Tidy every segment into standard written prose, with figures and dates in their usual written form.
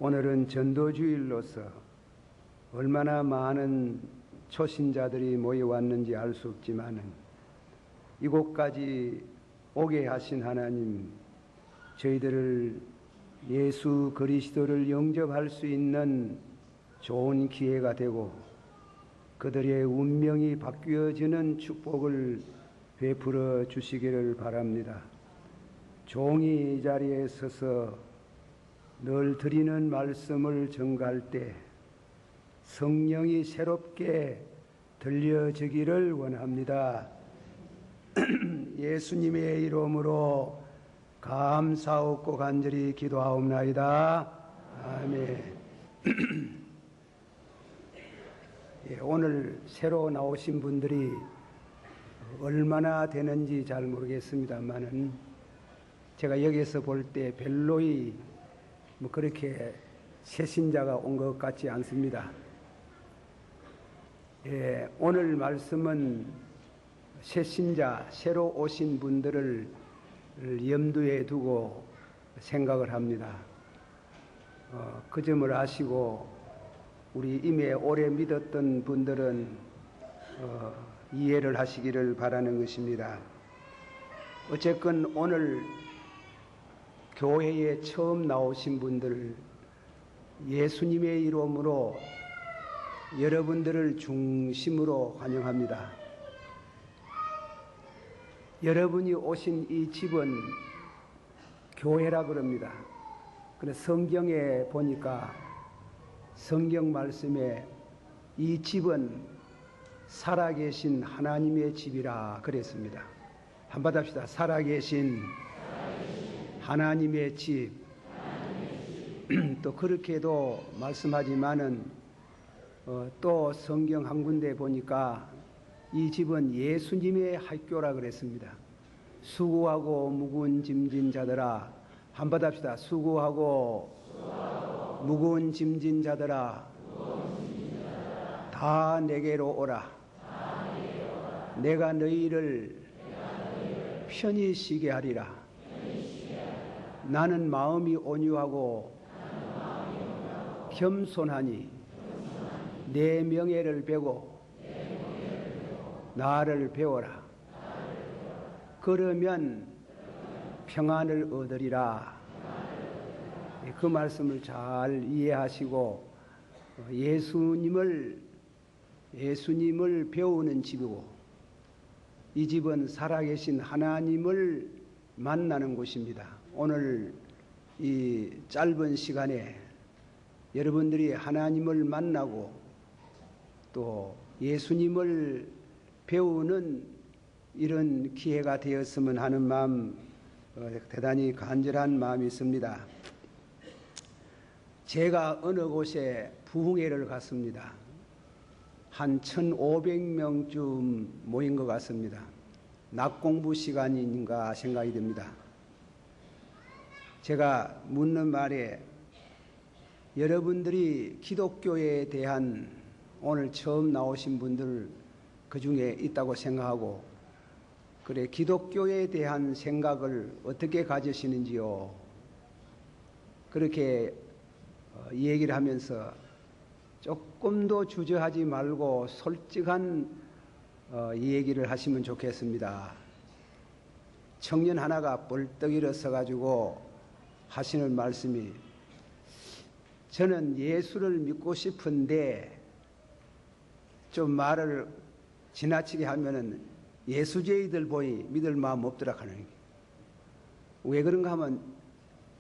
오늘은 전도주일로서 얼마나 많은 초신자들이 모여왔는지 알 수 없지만은 이곳까지 오게 하신 하나님, 저희들을 예수 그리스도를 영접할 수 있는 좋은 기회가 되고 그들의 운명이 바뀌어지는 축복을 베풀어 주시기를 바랍니다. 종이 이 자리에 서서 늘 드리는 말씀을 전가할 때 성령이 새롭게 들려지기를 원합니다. 예수님의 이름으로 감사하고 간절히 기도하옵나이다. 아멘. 오늘 새로 나오신 분들이 얼마나 되는지 잘 모르겠습니다만은 제가 여기서 볼 때 별로이 그렇게 새신자가 온 것 같지 않습니다. 오늘 말씀은 새신자, 새로 오신 분들을 염두에 두고 생각을 합니다. 그 점을 아시고 우리 이미 오래 믿었던 분들은 이해를 하시기를 바라는 것입니다. 어쨌건 오늘 교회에 처음 나오신 분들, 예수님의 이름으로 여러분들을 중심으로 환영합니다. 여러분이 오신 이 집은 교회라 그럽니다. 그래서 성경에 보니까 성경 말씀에 이 집은 살아계신 하나님의 집이라 그랬습니다. 한번 합시다. 살아계신 하나님의 집. 또 그렇게도 말씀하지만은 또 성경 한 군데 보니까 이 집은 예수님의 학교라 그랬습니다. 수고하고 무거운 짐진 자들아, 한번 합시다. 수고하고 무거운 짐진 자들아, 다 내게로 오라. 내가 너희를 편히 쉬게 하리라. 나는 마음이 온유하고 겸손하니 내 명예를 배고 나를 배워라. 그러면 평안을 얻으리라. 그 말씀을 잘 이해하시고 예수님을 배우는 집이고 이 집은 살아계신 하나님을 만나는 곳입니다. 오늘 이 짧은 시간에 여러분들이 하나님을 만나고 또 예수님을 배우는 이런 기회가 되었으면 하는 마음, 대단히 간절한 마음이 있습니다. 제가 어느 곳에 부흥회를 갔습니다. 한 1,500명쯤 모인 것 같습니다. 낮 공부 시간인가 생각이 듭니다. 제가 묻는 말에 여러분들이 기독교에 대한 오늘 처음 나오신 분들 그 중에 있다고 생각하고 그래 기독교에 대한 생각을 어떻게 가지시는지요? 그렇게 얘기를 하면서 조금도 주저하지 말고 솔직한 얘기를 하시면 좋겠습니다. 청년 하나가 벌떡 일어서가지고 하시는 말씀이 저는 예수를 믿고 싶은데 좀 말을 지나치게 하면은 예수제이들 보니 믿을 마음 없더라 하는 게. 왜 그런가 하면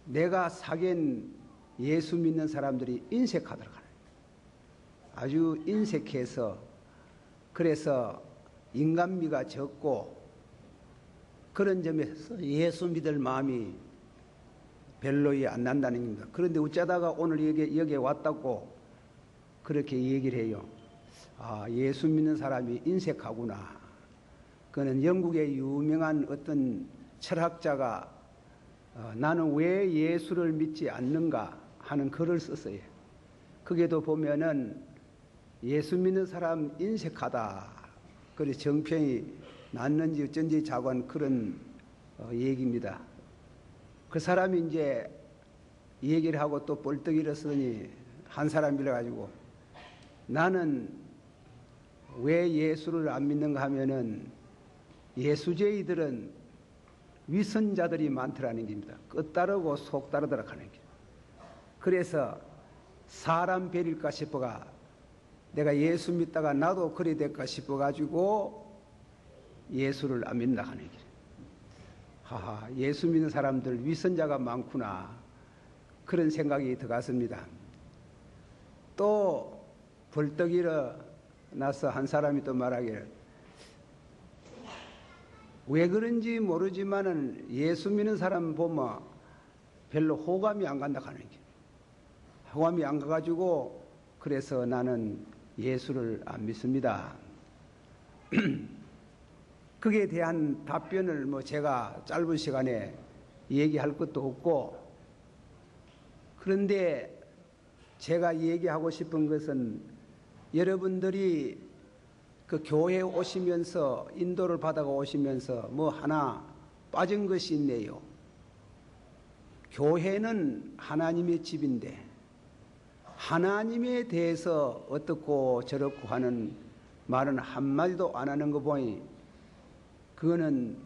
내가 사귄 예수 믿는 사람들이 인색하더라 하는 게. 아주 인색해서 그래서 인간미가 적고 그런 점에서 예수 믿을 마음이 별로 안 난다는 겁니다. 그런데 어쩌다가 오늘 여기에 왔다고 그렇게 얘기를 해요. 아, 예수 믿는 사람이 인색하구나. 그는 영국의 유명한 어떤 철학자가 나는 왜 예수를 믿지 않는가 하는 글을 썼어요. 거기에도 보면은 예수 믿는 사람 인색하다. 그래서 정평이 났는지 어쩐지 자관 그런 얘기입니다. 그 사람이 이제 얘기를 하고 또 벌떡 일어서더니 한 사람이라 가지고 나는 왜 예수를 안 믿는가 하면은 예수제이들은 위선자들이 많더라는 겁니다. 끝 따르고 속 따르더라 하는 게. 그래서 사람 베릴까 싶어가 내가 예수 믿다가 나도 그리 될까 싶어가지고 예수를 안 믿는다 하는 게. 하하, 예수 믿는 사람들 위선자가 많구나. 그런 생각이 들어갔습니다. 또 벌떡 일어나서 한 사람이 또 말하기를 왜 그런지 모르지만은 예수 믿는 사람 보면 별로 호감이 안 간다 하는 게. 호감이 안 가가지고 그래서 나는 예수를 안 믿습니다. 그에 대한 답변을 뭐 제가 짧은 시간에 얘기할 것도 없고, 그런데 제가 얘기하고 싶은 것은 여러분들이 그 교회에 오시면서 인도를 받아가 오시면서 뭐 하나 빠진 것이 있네요. 교회는 하나님의 집인데 하나님에 대해서 어떻고 저렇고 하는 말은 한마디도 안 하는 거 보니 그거는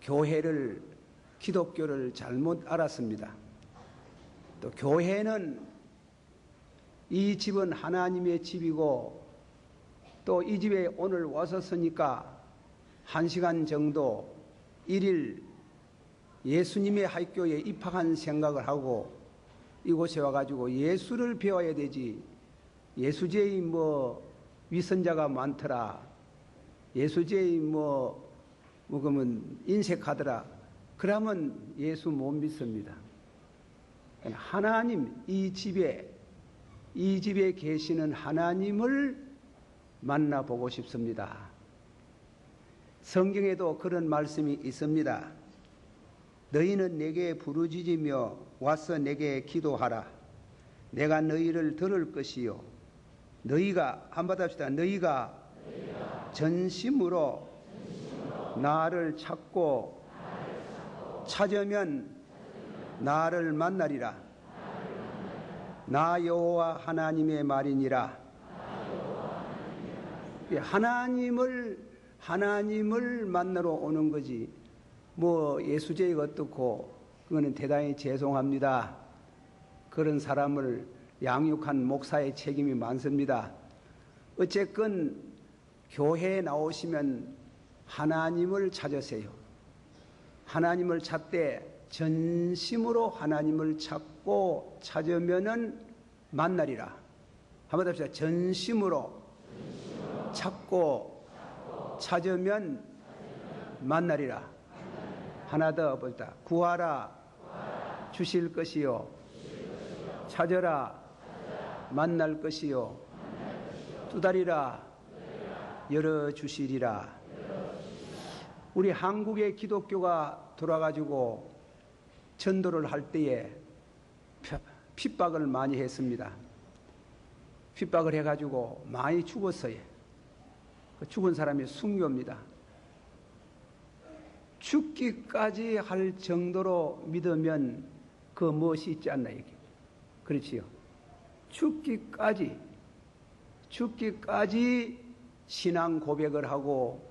교회를, 기독교를 잘못 알았습니다. 또 교회는 이 집은 하나님의 집이고 또 이 집에 오늘 와서 서니까 1시간 정도 일일 예수님의 학교에 입학한 생각을 하고 이곳에 와가지고 예수를 배워야 되지, 예수제의 뭐 위선자가 많더라, 예수제의 뭐 그러면 인색하더라, 그러면 예수 못 믿습니다. 하나님, 이 집에 계시는 하나님을 만나보고 싶습니다. 성경에도 그런 말씀이 있습니다. 너희는 내게 부르짖으며 와서 내게 기도하라. 내가 너희를 들을 것이요. 너희가 한번 합시다. 너희가 전심으로 나를 찾고 찾으면 나를 만나리라. 나 여호와 하나님의 말이니라. 하나님을 만나러 오는 거지. 뭐 예수제가 어떻고 그거는 대단히 죄송합니다. 그런 사람을 양육한 목사의 책임이 많습니다. 어쨌건 교회에 나오시면 하나님을 찾으세요. 하나님을 찾되 전심으로 하나님을 찾고 찾으면은 만나리라. 한번 합시다. 전심으로 찾고 찾으면 만나리라. 하나 더 볼다. 구하라 주실 것이요. 찾으라 만날 것이요. 두드리라 열어주시리라. 우리 한국의 기독교가 돌아가지고 전도를 할 때에 핍박을 많이 했습니다. 핍박을 해가지고 많이 죽었어요. 죽은 사람이 순교입니다. 죽기까지 할 정도로 믿으면 그 무엇이 있지 않나 이게. 그렇지요. 죽기까지 신앙 고백을 하고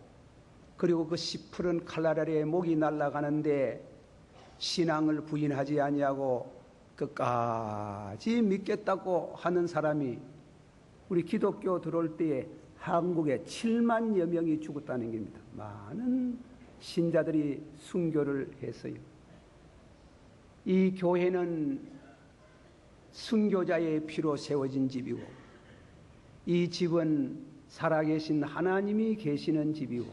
그리고 그 시푸른 칼날 아래에 목이 날아가는데 신앙을 부인하지 아니하고 끝까지 믿겠다고 하는 사람이 우리 기독교 들어올 때에 한국에 7만여 명이 죽었다는 겁니다. 많은 신자들이 순교를 했어요. 이 교회는 순교자의 피로 세워진 집이고 이 집은 살아계신 하나님이 계시는 집이고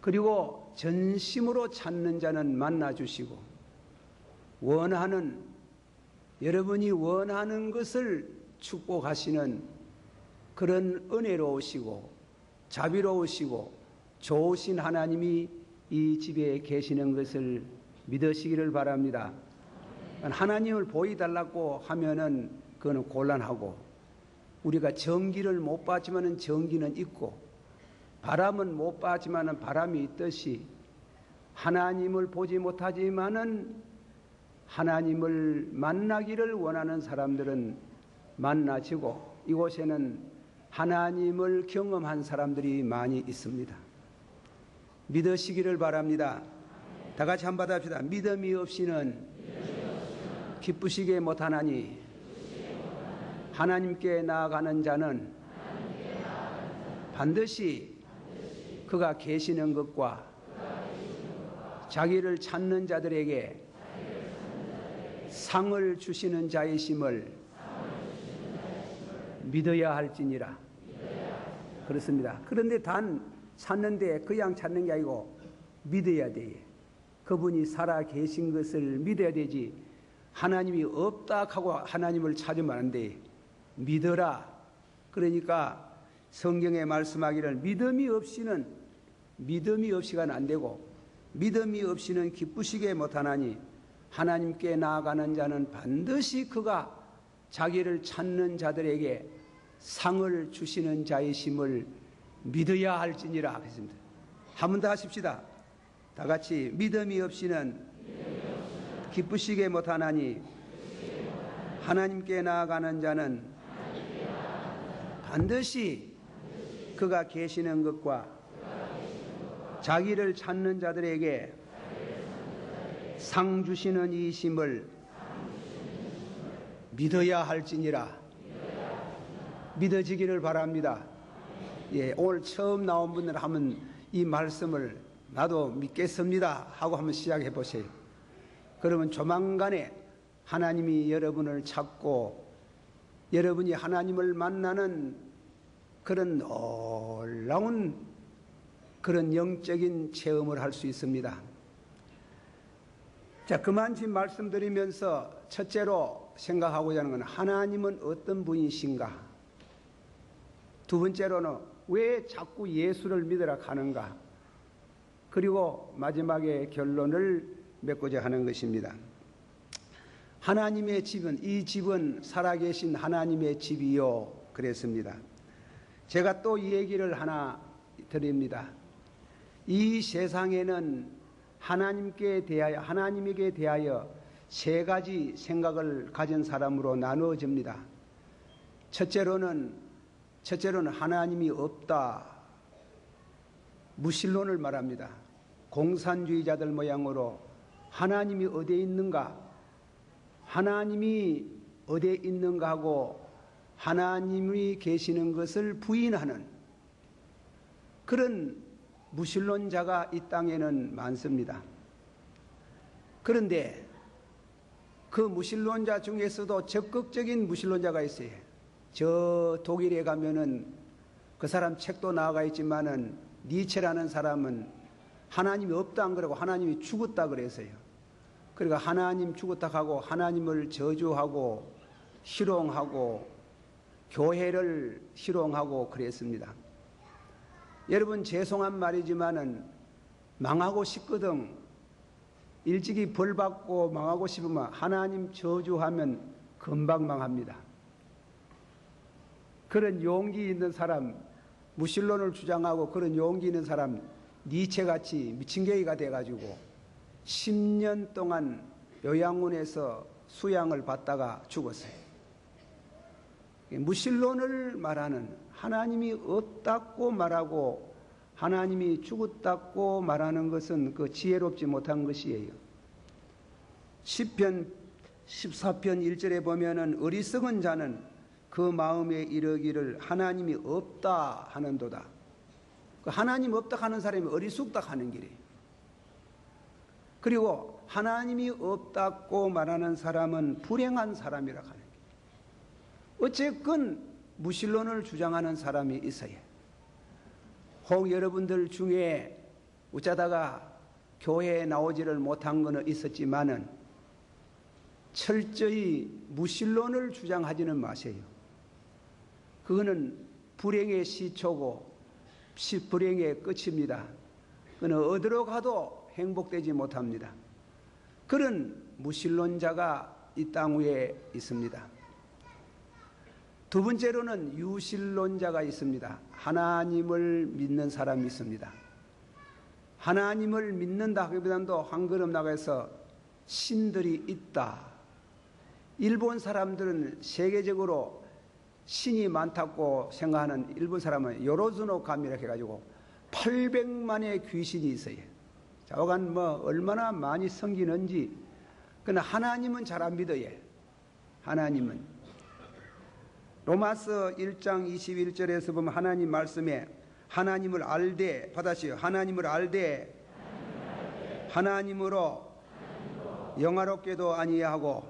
그리고 전심으로 찾는 자는 만나주시고 여러분이 원하는 것을 축복하시는 그런 은혜로우시고 자비로우시고 좋으신 하나님이 이 집에 계시는 것을 믿으시기를 바랍니다. 하나님을 보이달라고 하면은 그거는 곤란하고 우리가 전기를 못 봤지만은 전기는 있고 바람은 못 봤지만은 바람이 있듯이 하나님을 보지 못하지만은 하나님을 만나기를 원하는 사람들은 만나지고 이곳에는 하나님을 경험한 사람들이 많이 있습니다. 믿으시기를 바랍니다. 다 같이 한번 받아봅시다. 믿음이 없이는 기쁘시게 못하나니 하나님께 나아가는 자는 반드시 그가 계시는 것과 자기를 찾는 자들에게 상을 주시는 자이심을 믿어야 할지니라. 그렇습니다. 그런데 단 찾는데 그냥 찾는 게 아니고 믿어야 돼. 그분이 살아 계신 것을 믿어야 되지. 하나님이 없다 하고 하나님을 찾으면 안 돼. 믿어라. 그러니까 성경에 말씀하기를 믿음이 없이가 안 되고 믿음이 없이는 기쁘시게 못하나니 하나님께 나아가는 자는 반드시 그가 자기를 찾는 자들에게 상을 주시는 자이심을 믿어야 할지니라 하겠습니다. 한 번 더 하십시다. 다 같이 믿음이 없이는 기쁘시게 못하나니 하나님께 나아가는 자는 반드시 그가 계시는 것과 자기를 찾는 자들에게 상 주시는 이심을 믿어야 할지니라. 믿어지기를 바랍니다. 예, 오늘 처음 나온 분들 하면 이 말씀을 나도 믿겠습니다 하고 한번 시작해 보세요. 그러면 조만간에 하나님이 여러분을 찾고 여러분이 하나님을 만나는 그런 놀라운 그런 영적인 체험을 할 수 있습니다. 자, 그만큼 말씀드리면서 첫째로 생각하고자 하는 건 하나님은 어떤 분이신가? 두 번째로는 왜 자꾸 예수를 믿으라 하는가? 그리고 마지막에 결론을 맺고자 하는 것입니다. 하나님의 집은, 이 집은 살아계신 하나님의 집이요 그랬습니다. 제가 또 이 얘기를 하나 드립니다. 이 세상에는 하나님께 하나님에게 대하여 세 가지 생각을 가진 사람으로 나누어집니다. 첫째로는 하나님이 없다. 무신론을 말합니다. 공산주의자들 모양으로 하나님이 어디에 있는가? 하나님이 어디에 있는가 하고 하나님이 계시는 것을 부인하는 그런 무신론자가 이 땅에는 많습니다. 그런데 그 무신론자 중에서도 적극적인 무신론자가 있어요. 저 독일에 가면은 그 사람 책도 나와 있지만은 니체라는 사람은 하나님이 없다 안 그러고 하나님이 죽었다 그랬어요. 그러니까 하나님 죽었다 하고 하나님을 저주하고 희롱하고 교회를 희롱하고 그랬습니다. 여러분 죄송한 말이지만은 망하고 싶거든. 일찍이 벌 받고 망하고 싶으면 하나님 저주하면 금방 망합니다. 그런 용기 있는 사람, 무신론을 주장하고 그런 용기 있는 사람 니체같이 미친개이가 돼가지고 10년 동안 요양원에서 수양을 받다가 죽었어요. 무신론을 말하는 하나님이 없다고 말하고 하나님이 죽었다고 말하는 것은 그 지혜롭지 못한 것이에요. 시편 14편 1절에 보면은 어리석은 자는 그 마음에 이르기를 하나님이 없다 하는도다. 그 하나님 없다 하는 사람이 어리숙다 하는 길이에요. 그리고 하나님이 없다고 말하는 사람은 불행한 사람이라 하는 길이에요. 어쨌건 무신론을 주장하는 사람이 있어요. 혹 여러분들 중에 어쩌다가 교회에 나오지를 못한 것은 있었지만은 철저히 무신론을 주장하지는 마세요. 그거는 불행의 시초고 불행의 끝입니다. 그는 어디로 가도 행복되지 못합니다. 그런 무신론자가 이 땅 위에 있습니다. 두 번째로는 유신론자가 있습니다. 하나님을 믿는 사람이 있습니다. 하나님을 믿는다 하기보다도 한 걸음 나가서 신들이 있다. 일본 사람들은 세계적으로 신이 많다고 생각하는 일본 사람은 요로즈노 가미라 해가지고 800만의 귀신이 있어요. 좌우간 얼마나 많이 섬기는지. 그러나 하나님은 잘 안 믿어요. 하나님은. 로마서 1장 21절에서 보면 하나님 말씀에 하나님을 알되, 받아시오. 하나님을 알되 하나님으로 영화롭게도 아니하고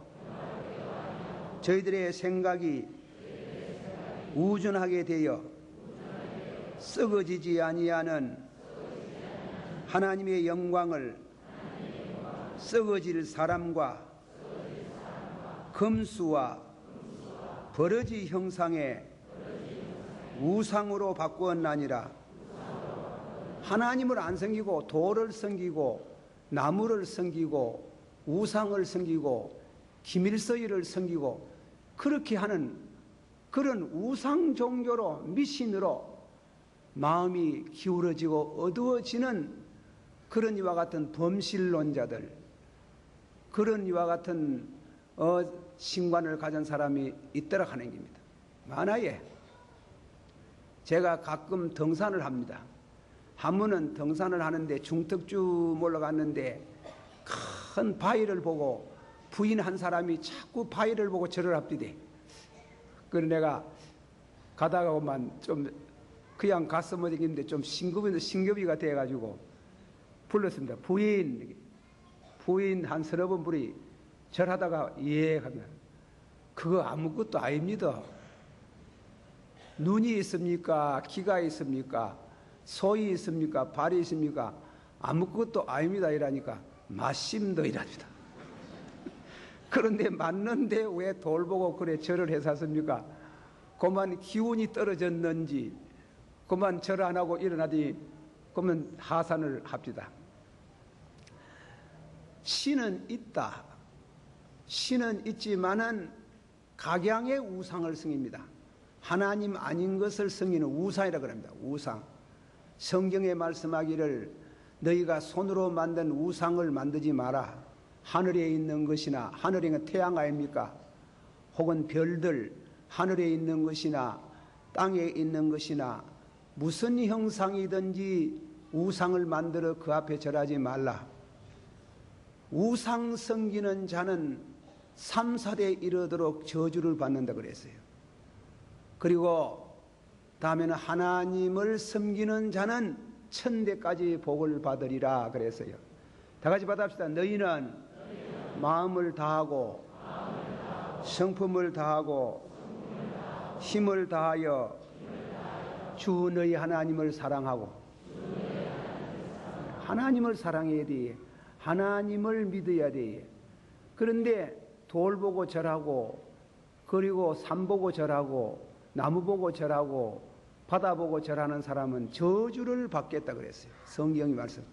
저희들의 생각이 우준하게 되어 썩어지지 아니하는 하나님의 영광을 썩어질 사람과 금수와 버러지 형상의 우상으로 바꾸었나니라. 하나님을 안 섬기고 돌을 섬기고 나무를 섬기고 우상을 섬기고 기밀서이를 섬기고 그렇게 하는 그런 우상 종교로 미신으로 마음이 기울어지고 어두워지는 그런 이와 같은 범실론자들, 그런 이와 같은 신관을 가진 사람이 있더라 하는 겁니다. 많아요. 제가 가끔 등산을 합니다. 한 번은 등산을 하는데 중턱주 올라갔는데 큰 바위를 보고 부인 한 사람이 자꾸 바위를 보고 절을 합디대. 그래서 내가 가다가만 좀 그냥 갔으면 되겠는데 좀 신급이가 돼가지고 불렀습니다. 부인 한 서너 번 부리 절하다가 예 하면 그거 아무것도 아닙니다. 눈이 있습니까? 귀가 있습니까? 소이 있습니까? 발이 있습니까? 아무것도 아닙니다 이라니까 맞심도 이랍니다. 그런데 맞는데 왜 돌 보고 그래 절을 해샀습니까? 그만 기운이 떨어졌는지 그만 절 안 하고 일어나더니 그러면 하산을 합니다. 신은 있다. 신은 있지만은 각양의 우상을 섬깁니다. 하나님 아닌 것을 섬기는 우상이라고 합니다. 우상. 성경에 말씀하기를 너희가 손으로 만든 우상을 만들지 마라. 하늘에 있는 것이나, 하늘에 있는 태양 아닙니까? 혹은 별들, 하늘에 있는 것이나 땅에 있는 것이나 무슨 형상이든지 우상을 만들어 그 앞에 절하지 말라. 우상 섬기는 자는 3, 4대 이르도록 저주를 받는다 그랬어요. 그리고 다음에는 하나님을 섬기는 자는 1000대까지 복을 받으리라 그랬어요. 다 같이 받읍시다. 너희는 마음을 다하고 성품을 다하고 힘을 다하여 주 너희 하나님을 사랑하고. 하나님을 사랑해야 돼. 하나님을 믿어야 돼. 그런데 돌 보고 절하고 그리고 산 보고 절하고 나무 보고 절하고 바다 보고 절하는 사람은 저주를 받겠다 그랬어요. 성경이 말씀.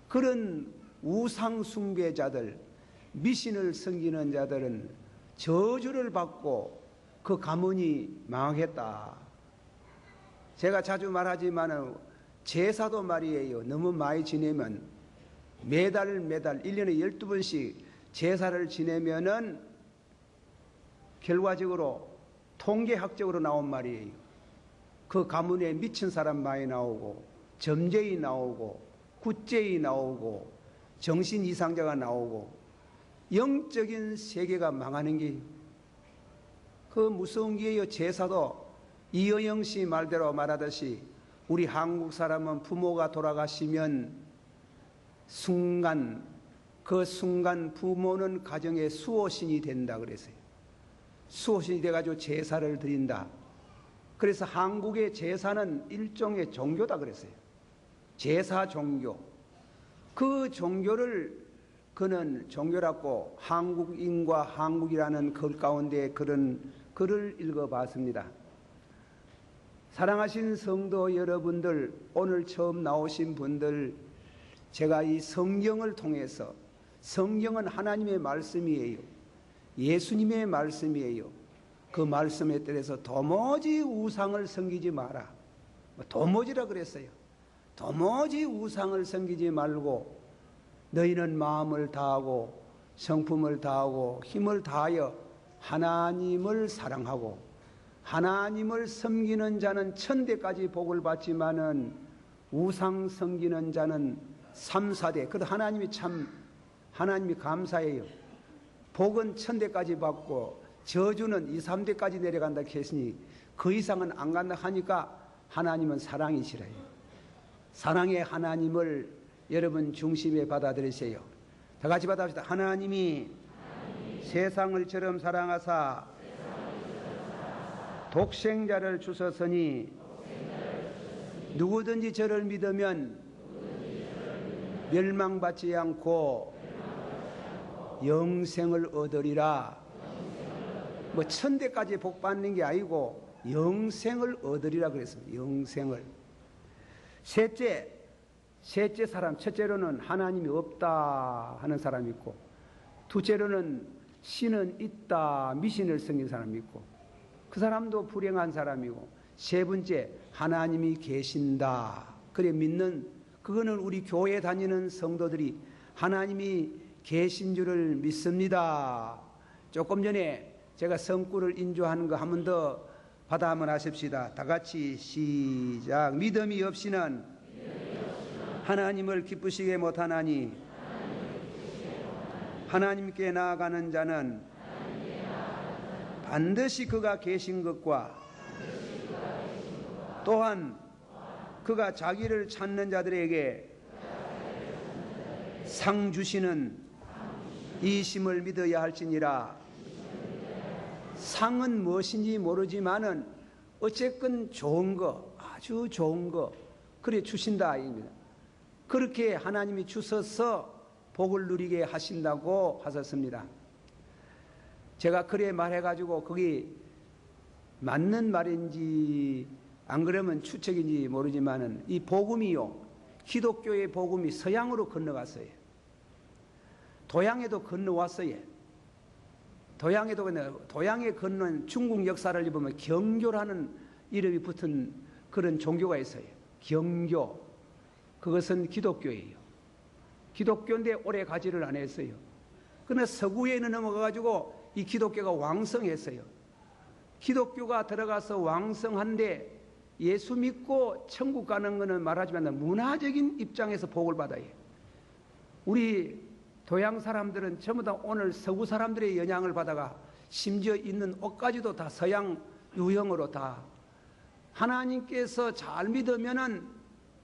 그런 우상 숭배자들, 미신을 섬기는 자들은 저주를 받고 그 가문이 망하겠다. 제가 자주 말하지만 제사도 말이에요. 너무 많이 지내면 매달 1년에 12번씩 제사를 지내면은 결과적으로 통계학적으로 나온 말이에요. 그 가문에 미친 사람 많이 나오고 점쟁이 나오고 굿쟁이 나오고 정신 이상자가 나오고 영적인 세계가 망하는 게 그 무서운 게요. 제사도 이어영 씨 말대로 말하듯이 우리 한국 사람은 부모가 돌아가시면 그 순간 부모는 가정의 수호신이 된다 그랬어요. 수호신이 돼가지고 제사를 드린다. 그래서 한국의 제사는 일종의 종교다 그랬어요. 제사 종교. 그 종교를 그는 종교라고 한국인과 한국이라는 글 가운데 그런 글을 읽어봤습니다. 사랑하신 성도 여러분들, 오늘 처음 나오신 분들, 제가 이 성경을 통해서, 성경은 하나님의 말씀이에요. 예수님의 말씀이에요. 그 말씀에 따라서 도무지 우상을 섬기지 마라. 도무지라 그랬어요. 도무지 우상을 섬기지 말고 너희는 마음을 다하고 성품을 다하고 힘을 다하여 하나님을 사랑하고 하나님을 섬기는 자는 천대까지 복을 받지만은 우상 섬기는 자는 3, 4대. 그래도 하나님이 감사해요. 복은 천대까지 받고 저주는 2, 3대까지 내려간다 했으니 그 이상은 안 간다 하니까 하나님은 사랑이시래요. 사랑의 하나님을 여러분 중심에 받아들이세요. 다 같이 받아봅시다. 하나님이 세상을 저럼 사랑하사 독생자를 주셨으니 누구든지 저를 믿으면 멸망받지 않고 영생을 얻으리라. 뭐 천대까지 복 받는 게 아니고 영생을 얻으리라 그랬습니다. 영생을. 셋째 사람, 첫째로는 하나님이 없다 하는 사람이 있고, 둘째로는 신은 있다 미신을 섬긴 사람이 있고, 그 사람도 불행한 사람이고, 세 번째 하나님이 계신다 그래 믿는, 그거는 우리 교회 다니는 성도들이 하나님이 계신 줄을 믿습니다. 조금 전에 제가 성구를 인조하는 거 한 번 더 받아 한번 하십시다. 다 같이 시작. 믿음이 없이는 하나님을 기쁘시게 못하나니 하나님께 나아가는 자는 반드시 그가 계신 것과 또한 그가 자기를 찾는 자들에게 상 주시는 이심을 믿어야 할지니라. 상은 무엇인지 모르지만은 어쨌건 좋은 거, 아주 좋은 거 그래 주신다 입니다. 그렇게 하나님이 주셔서 복을 누리게 하신다고 하셨습니다. 제가 그래 말해가지고 거기 맞는 말인지 안 그러면 추측인지 모르지만은 이 복음이요, 기독교의 복음이 서양으로 건너갔어요. 도양에도 건너왔어요. 도양에 건넌 중국 역사를 보면 경교라는 이름이 붙은 그런 종교가 있어요. 경교. 그것은 기독교예요. 기독교인데 오래 가지를 안 했어요. 그러나 서구에는 넘어가가지고 이 기독교가 왕성했어요. 기독교가 들어가서 왕성한데 예수 믿고 천국 가는 것은 말하지만 문화적인 입장에서 복을 받아요. 우리 도양 사람들은 전부 다 오늘 서구 사람들의 영향을 받아가 심지어 있는 옷까지도 다 서양 유형으로 다 하나님께서 잘 믿으면은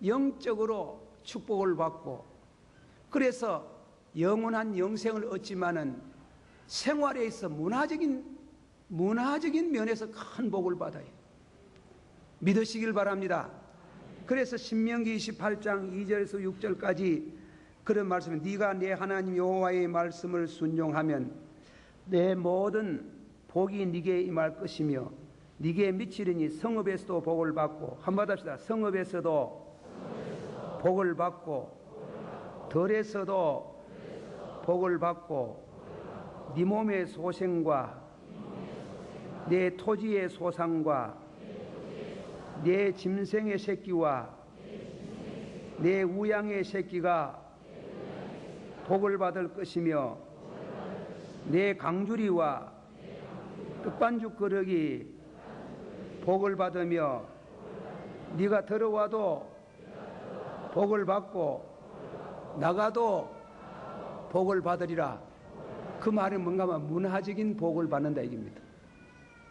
영적으로 축복을 받고 그래서 영원한 영생을 얻지만은 생활에 있어 문화적인 면에서 큰 복을 받아요. 믿으시길 바랍니다. 그래서 신명기 28장 2절에서 6절까지 그런 말씀은 네가 내 하나님 여호와의 말씀을 순종하면 내 모든 복이 네게 임할 것이며 네게 미치리니 성읍에서도 복을 받고 한번 합시다. 성읍에서도 복을 받고 들에서도 복을 받고 네 몸의 소생과 내 토지의 소상과 내 짐승의 새끼와 내 우양의 새끼가 복을 받을 것이며 내 강주리와 떡반죽 그릇이 복을 받으며 네가 들어와도 복을 받고 나가도 복을 받으리라. 그 말은 뭔가 하면 문화적인 복을 받는다 얘기입니다.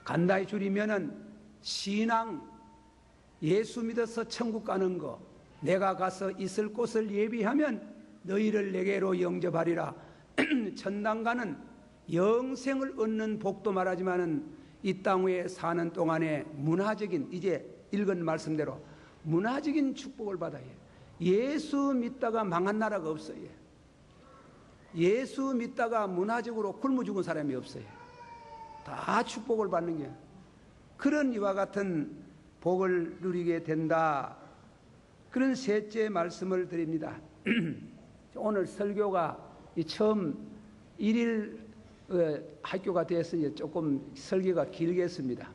간단히 줄이면은 신앙, 예수 믿어서 천국 가는 거, 내가 가서 있을 곳을 예비하면 너희를 내게로 영접하리라. 천당 가는 영생을 얻는 복도 말하지만은 이 땅 위에 사는 동안에 문화적인, 이제 읽은 말씀대로 문화적인 축복을 받아요. 예수 믿다가 망한 나라가 없어요. 예수 믿다가 문화적으로 굶어 죽은 사람이 없어요. 다 축복을 받는 게 그런 이와 같은 복을 누리게 된다. 그런 셋째 말씀을 드립니다. 오늘 설교가 처음 1일 학교가 되었으니 조금 설교가 길겠습니다.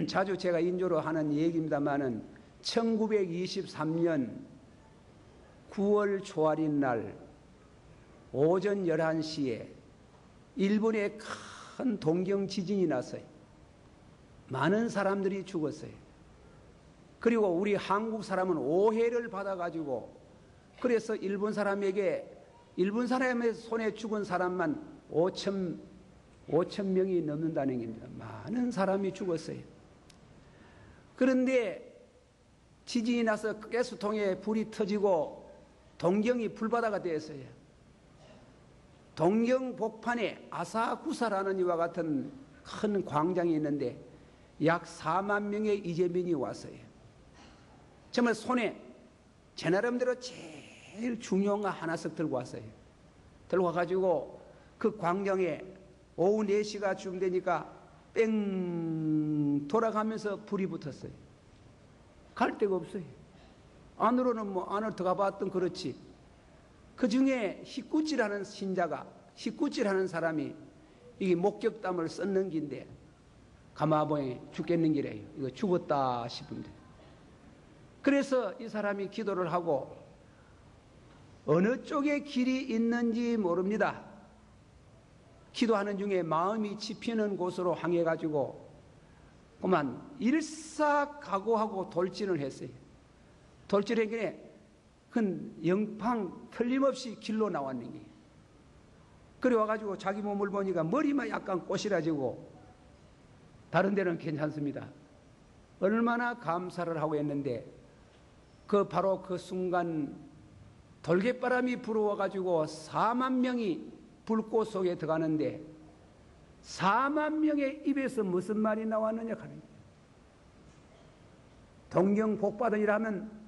자주 제가 인조로 하는 얘기입니다만은 1923년 9월 초하린 날 오전 11시에 일본에 큰 동경 지진이 났어요. 많은 사람들이 죽었어요. 그리고 우리 한국 사람은 오해를 받아가지고 그래서 일본 사람의 손에 죽은 사람만 5천 명이 넘는다는 겁니다. 많은 사람이 죽었어요. 그런데 지진이 나서 가스통에 불이 터지고 동경이 불바다가 되었어요. 동경 복판에 아사쿠사라는 이와 같은 큰 광장이 있는데 약 4만 명의 이재민이 왔어요. 정말 손에 제 나름대로 제일 중요한 거 하나씩 들고 왔어요. 들고 와가지고 그 광장에 오후 4시가 쯤 되니까 뺑 돌아가면서 불이 붙었어요. 갈 데가 없어요. 안으로는 안으로 들어가 봤던 그렇지. 그 중에 히쿠찌라는 신자가, 히쿠찌라는 사람이 이게 목격담을 썼는 긴데 가마봉에 죽겠는 기래요. 이거 죽었다 싶은데. 그래서 이 사람이 기도를 하고 어느 쪽에 길이 있는지 모릅니다. 기도하는 중에 마음이 지피는 곳으로 향해가지고 그만 일사각오하고 돌진을 했어요. 돌진한 게 큰 영팡 틀림없이 길로 나왔는 게. 그래 와가지고 자기 몸을 보니까 머리만 약간 꼬시라지고 다른 데는 괜찮습니다. 얼마나 감사를 하고 했는데 바로 그 순간 돌갯바람이 불어와가지고 4만 명이 불꽃 속에 들어가는데 4만 명의 입에서 무슨 말이 나왔느냐 하는 거예요. 동경 복받으니라면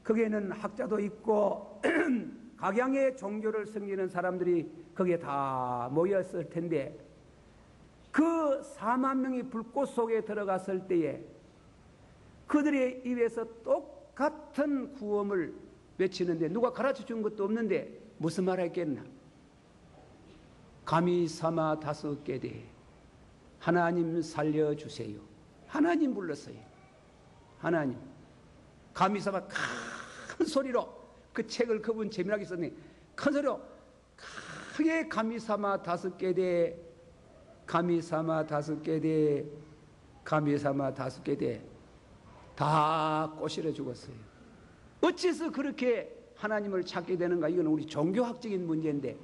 거기에는 학자도 있고 각양의 종교를 섬기는 사람들이 거기에 다 모였을 텐데 그 4만 명이 불꽃 속에 들어갔을 때에 그들의 입에서 똑같은 구음을 외치는데 누가 가르쳐 준 것도 없는데 무슨 말 했겠나? 가미사마 다섯게대 하나님 살려주세요. 하나님 불렀어요. 하나님. 가미사마 큰 소리로 그 책을 그분 재미나게 썼네. 큰 소리로 크게 가미사마 다섯게대 가미사마 다섯게대 가미사마 다섯게대 다 꼬시러 죽었어요. 어째서 그렇게 하나님을 찾게 되는가? 이건 우리 종교학적인 문제인데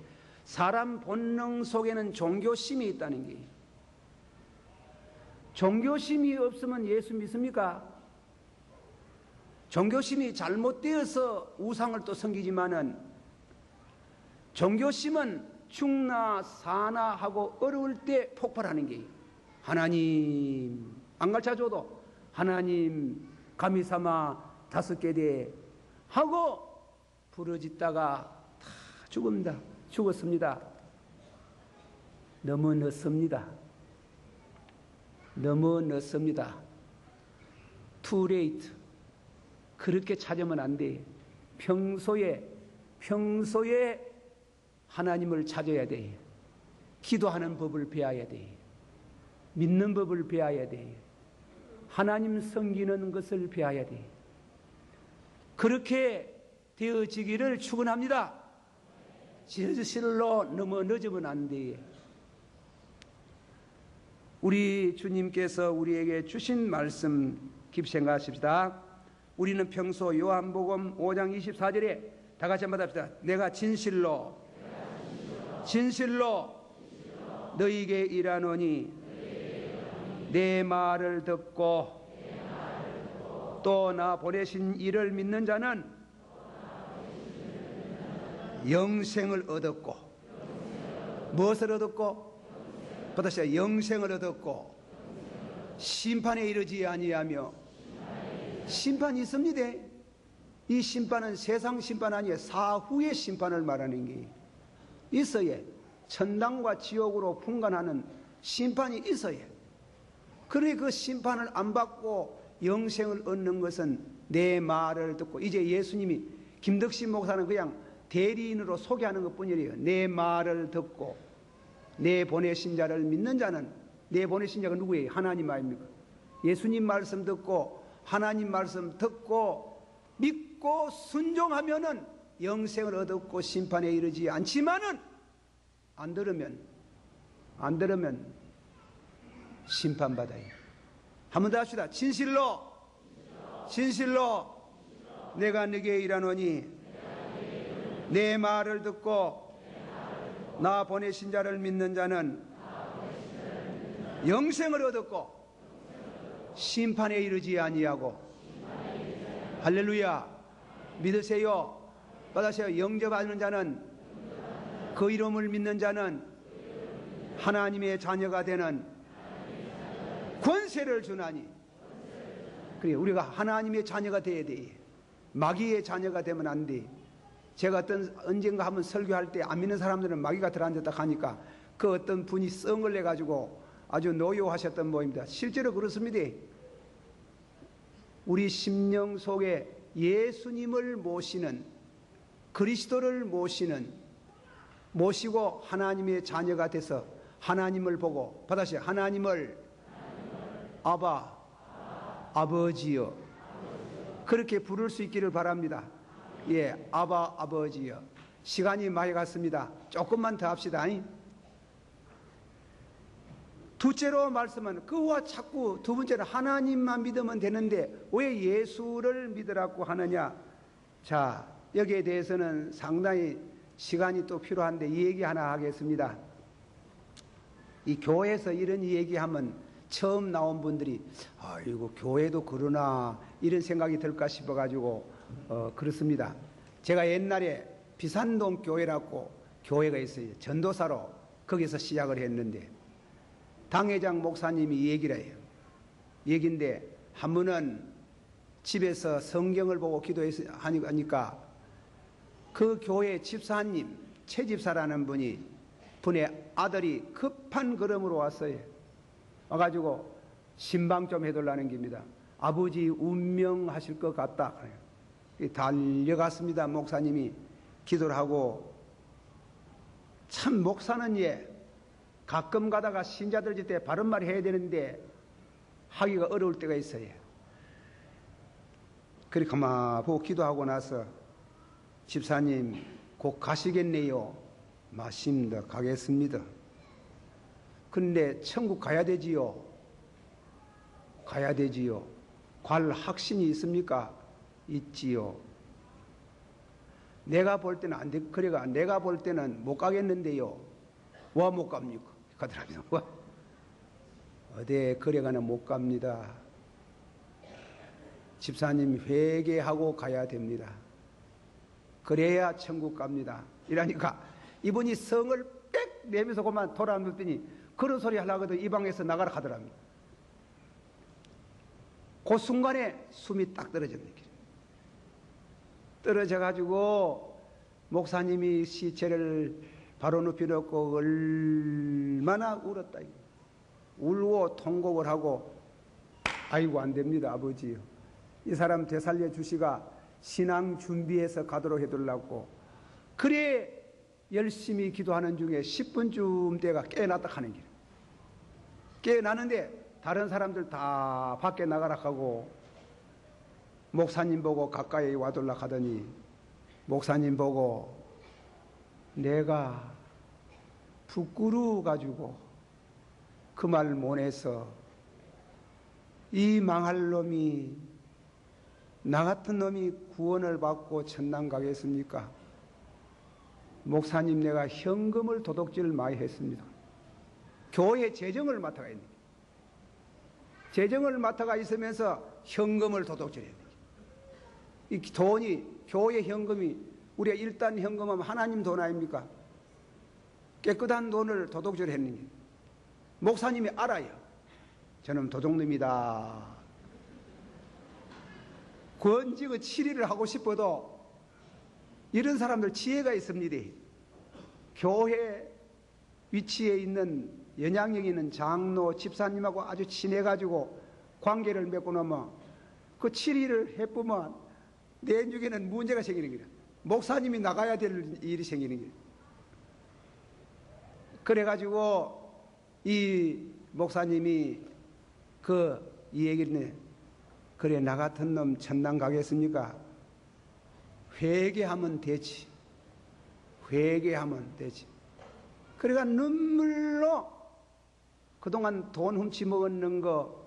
사람 본능 속에는 종교심이 있다는 게. 종교심이 없으면 예수 믿습니까? 종교심이 잘못되어서 우상을 또 섬기지만은 종교심은 죽나 사나 하고 어려울 때 폭발하는 게 하나님 안 가르쳐줘도 하나님 가미사마 다섯게대 하고 부르짖다가 다 죽었습니다. 너무 늦습니다. 너무 늦습니다. Too late. 그렇게 찾으면 안 돼. 평소에 하나님을 찾아야 돼. 기도하는 법을 배워야 돼. 믿는 법을 배워야 돼. 하나님 섬기는 것을 배워야 돼. 그렇게 되어지기를 축원합니다. 진실로 너무 늦으면 안 돼. 우리 주님께서 우리에게 주신 말씀 깊이 생각하십시다. 우리는 평소 요한복음 5장 24절에 다 같이 한번 합시다. 내가 진실로 너희에게 일하노니 내 말을 듣고 또 나 보내신 이를 믿는 자는 영생을 얻었고 무엇을 얻었고? 받으시오. 영생을 얻었고 심판에 이르지 아니하며. 심판이 있습니다. 이 심판은 세상 심판 아니에요. 사후의 심판을 말하는 게 있어야 천당과 지옥으로 분간하는 심판이 있어야. 그러니 그 심판을 안 받고 영생을 얻는 것은 내 말을 듣고. 이제 예수님이 김덕신 목사는 그냥 대리인으로 소개하는 것뿐이에요. 내 말을 듣고 내 보내신 자를 믿는 자는. 내 보내신 자가 누구예요? 하나님 아닙니까? 예수님 말씀 듣고 하나님 말씀 듣고 믿고 순종하면은 영생을 얻었고 심판에 이르지 않지만은 안 들으면 심판받아요. 한 번 더 합시다. 진실로 내가 네게 일하노니 내 말을 듣고 나 보내신 자를 믿는 자는 영생을 얻었고 심판에 이르지 아니하고. 할렐루야. 믿으세요. 받으세요. 영접하는 자는, 그 이름을 믿는 자는 하나님의 자녀가 되는 권세를 주나니. 그래, 우리가 하나님의 자녀가 돼야 돼. 마귀의 자녀가 되면 안 돼. 제가 언젠가 한번 설교할 때 안 믿는 사람들은 마귀가 들어앉았다 하니까 그 어떤 분이 썽을 내가지고 아주 노여하셨던 모임입니다. 실제로 그렇습니다. 우리 심령 속에 예수님을 모시는, 그리스도를 모시고 하나님의 자녀가 돼서 하나님을 보고, 받아서 하나님을 아바, 아버지여, 그렇게 부를 수 있기를 바랍니다. 예, 아바, 아버지여. 시간이 많이 갔습니다. 조금만 더 합시다. 둘째로 말씀은 그와 자꾸 두 번째는 하나님만 믿으면 되는데 왜 예수를 믿으라고 하느냐. 자, 여기에 대해서는 상당히 시간이 또 필요한데 이 얘기 하나 하겠습니다. 이 교회에서 이런 얘기하면 처음 나온 분들이 아이고 교회도 그러나 이런 생각이 들까 싶어가지고 그렇습니다. 제가 옛날에 비산동 교회라고 교회가 있어요. 전도사로 거기서 시작을 했는데 당회장 목사님이 얘기를 해요. 얘기인데 한 번은 집에서 성경을 보고 기도하니까 그 교회 집사님, 최 집사라는 분의 아들이 급한 걸음으로 왔어요. 와가지고 신방 좀 해달라는 겁니다. 아버지 운명하실 것 같다. 달려갔습니다. 목사님이 기도를 하고. 참 목사는 가끔 가다가 신자들 질 때 바른 말 해야 되는데 하기가 어려울 때가 있어요. 그렇게 가만 보고 기도하고 나서 집사님 곧 가시겠네요. 맞습니다. 가겠습니다. 근데 천국 가야 되지요. 가야 되지요. 갈 확신이 있습니까? 있지요. 내가 볼 때는 안 돼. 그래가 내가 볼 때는 못 가겠는데요. 와 못 갑니까? 가더랍니다. 와. 어디 그래가는 못 갑니다. 집사님 회개하고 가야 됩니다. 그래야 천국 갑니다. 이러니까 이분이 성을 빽 내면서 그만 돌아왔더니 그런 소리 하려거든 이 방에서 나가라 하더랍니다. 그 순간에 숨이 딱 떨어졌네. 떨어져가지고 목사님이 시체를 바로 눕혀 놓고 얼마나 울었다. 울고 통곡을 하고 아이고 안 됩니다 아버지요. 이 사람 되살려 주시가 신앙 준비해서 가도록 해달라고. 그래 열심히 기도하는 중에 10분쯤 때가 깨어났다 하는 길. 깨어나는데 다른 사람들 다 밖에 나가라 하고 목사님 보고 가까이 와둘라 하더니 목사님 보고 내가 부끄러워 가지고 그 말 못해서 이 망할 놈이 나 같은 놈이 구원을 받고 천당 가겠습니까? 목사님 내가 현금을 도둑질을 많이 했습니다. 교회 재정을 맡아가 있는 재정을 맡아가 있으면서 현금을 도둑질했는 이 돈이 교회 현금이 우리가 일단 현금하면 하나님 돈 아닙니까? 깨끗한 돈을 도둑질했는 게 목사님이 알아요. 저는 도둑놈이다. 권직의 치리를 하고 싶어도 이런 사람들 지혜가 있습니다. 교회 위치에 있는 영향력 있는 장로, 집사님하고 아주 친해가지고 관계를 맺고 나면 그 치리를 해보면 내중에는 문제가 생기는 거예요. 목사님이 나가야 될 일이 생기는 거예요. 그래가지고 이 목사님이 이 얘기를 해. 그래 나 같은 놈 천당 가겠습니까? 회개하면 되지. 회개하면 되지. 그러니까 눈물로 그동안 돈 훔치 먹었는 거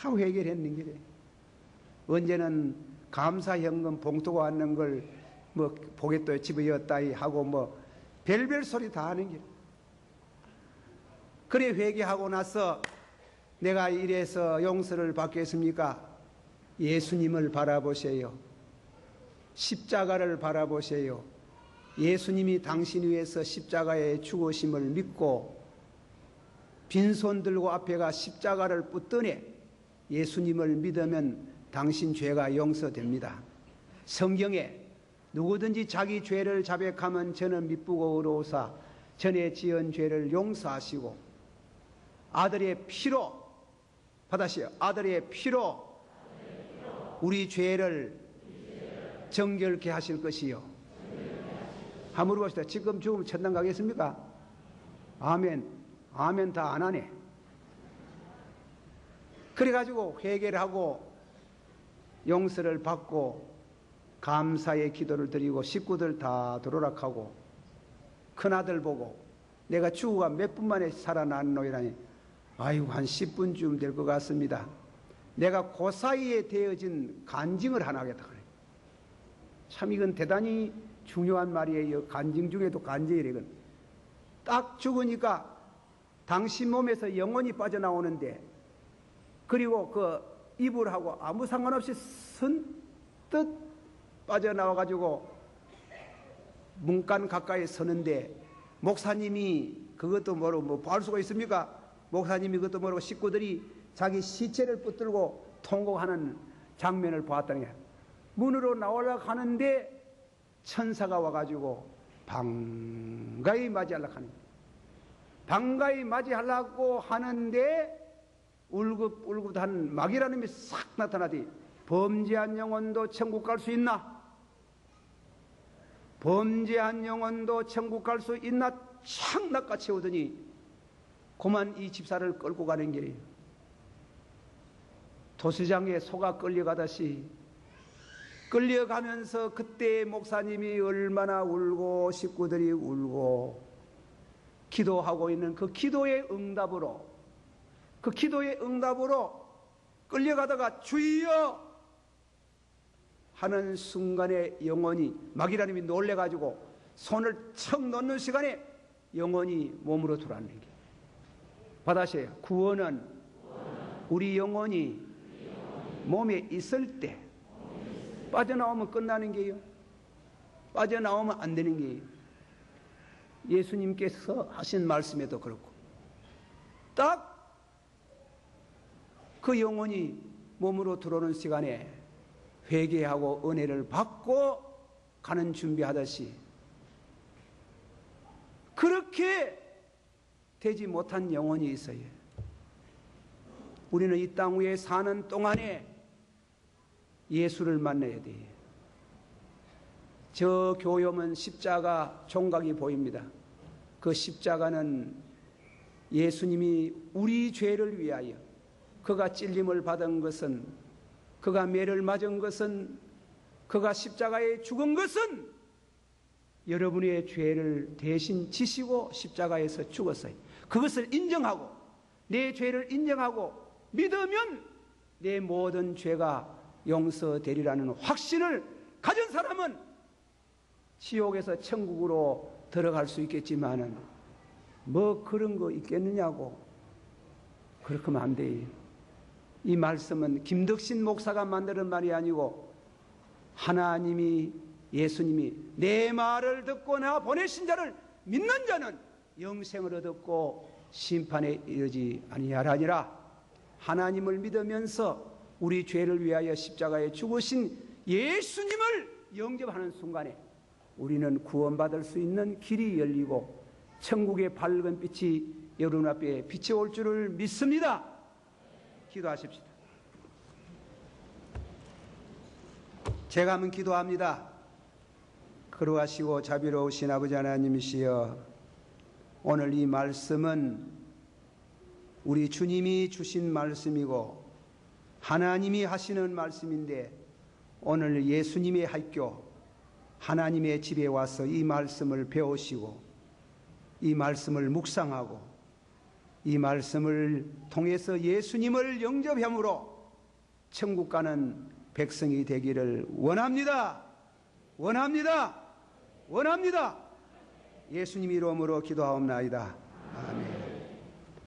다 회개를 했는 게래. 언제는 감사현금 봉투가 왔는 걸 뭐 보겠다 집어였다이 하고 뭐 별별 소리 다 하는 게. 그래 회개하고 나서 내가 이래서 용서를 받겠습니까? 예수님을 바라보세요. 십자가를 바라보세요. 예수님이 당신 위해서 십자가에 죽으심을 믿고 빈손 들고 앞에 가 십자가를 붙드네. 예수님을 믿으면 당신 죄가 용서됩니다. 성경에 누구든지 자기 죄를 자백하면 저는 미쁘고 의로우사 전에 지은 죄를 용서하시고 아들의 피로 받으시오. 아들의 피로 우리 죄를 정결케 하실 것이요. 한번 물어봅시다. 지금 죽으면 천당 가겠습니까? 아멘. 아멘 다 안 하네. 그래가지고 회개를 하고 용서를 받고 감사의 기도를 드리고 식구들 다 도로락하고 큰아들 보고 내가 죽어가 몇 분 만에 살아났노이라니 아이고 한 10분쯤 될 것 같습니다. 내가 그 사이에 되어진 간증을 하나 하겠다 그래. 참 이건 대단히 중요한 말이에요. 간증 중에도 간증이래. 이건 딱 죽으니까 당신 몸에서 영혼이 빠져나오는데 그리고 그 이불하고 아무 상관없이 선뜻 빠져나와가지고 문간 가까이 서는데 목사님이 그것도 모르고 뭐 볼 수가 있습니까? 목사님이 그것도 모르고 식구들이 자기 시체를 붙들고 통곡하는 장면을 보았다는 거야. 문으로 나오려고 하는데 천사가 와가지고 반가이 맞이하려고 하는 거야. 반가이 맞이하려고 하는데 울긋울긋한 마귀라는 놈이 싹 나타나더니 범죄한 영혼도 천국 갈 수 있나? 범죄한 영혼도 천국 갈 수 있나? 착 낚아채우더니 그만 이 집사를 끌고 가는 길이에요. 도시장에 소가 끌려가듯이 끌려가면서 그때 목사님이 얼마나 울고 식구들이 울고 기도하고 있는 그 기도의 응답으로 끌려가다가 주여 하는 순간에 영혼이 마귀라는 놈이 놀래가지고 손을 척 놓는 시간에 영혼이 몸으로 들어왔는 게 받아세요. 구원은 우리 영혼이 몸에 있을 때 빠져나오면 끝나는 게요. 빠져나오면 안 되는 게요. 예수님께서 하신 말씀에도 그렇고 딱 그 영혼이 몸으로 들어오는 시간에 회개하고 은혜를 받고 가는 준비하듯이 그렇게 되지 못한 영혼이 있어요. 우리는 이 땅 위에 사는 동안에 예수를 만나야 돼요. 저 교염은 십자가 종각이 보입니다. 그 십자가는 예수님이 우리 죄를 위하여 그가 찔림을 받은 것은 그가 매를 맞은 것은 그가 십자가에 죽은 것은 여러분의 죄를 대신 지시고 십자가에서 죽었어요. 그것을 인정하고 내 죄를 인정하고 믿으면 내 모든 죄가 용서되리라는 확신을 가진 사람은 지옥에서 천국으로 들어갈 수 있겠지만은 뭐 그런 거 있겠느냐고 그렇게 하면 안 돼요. 이 말씀은 김덕신 목사가 만드는 말이 아니고 하나님이 예수님이 내 말을 듣고 나 보내신 자를 믿는 자는 영생을 얻었고 심판에 이르지 아니하리라. 하나님을 믿으면서 우리 죄를 위하여 십자가에 죽으신 예수님을 영접하는 순간에 우리는 구원받을 수 있는 길이 열리고 천국의 밝은 빛이 여러분 앞에 빛이 올 줄을 믿습니다. 기도하십시다. 제가 한번 기도합니다. 거룩하시고 자비로우신 아버지 하나님이시여, 오늘 이 말씀은 우리 주님이 주신 말씀이고 하나님이 하시는 말씀인데 오늘 예수님의 학교, 하나님의 집에 와서 이 말씀을 배우시고 이 말씀을 묵상하고 이 말씀을 통해서 예수님을 영접함으로 천국 가는 백성이 되기를 원합니다. 원합니다. 원합니다. 예수님 이름으로 기도하옵나이다.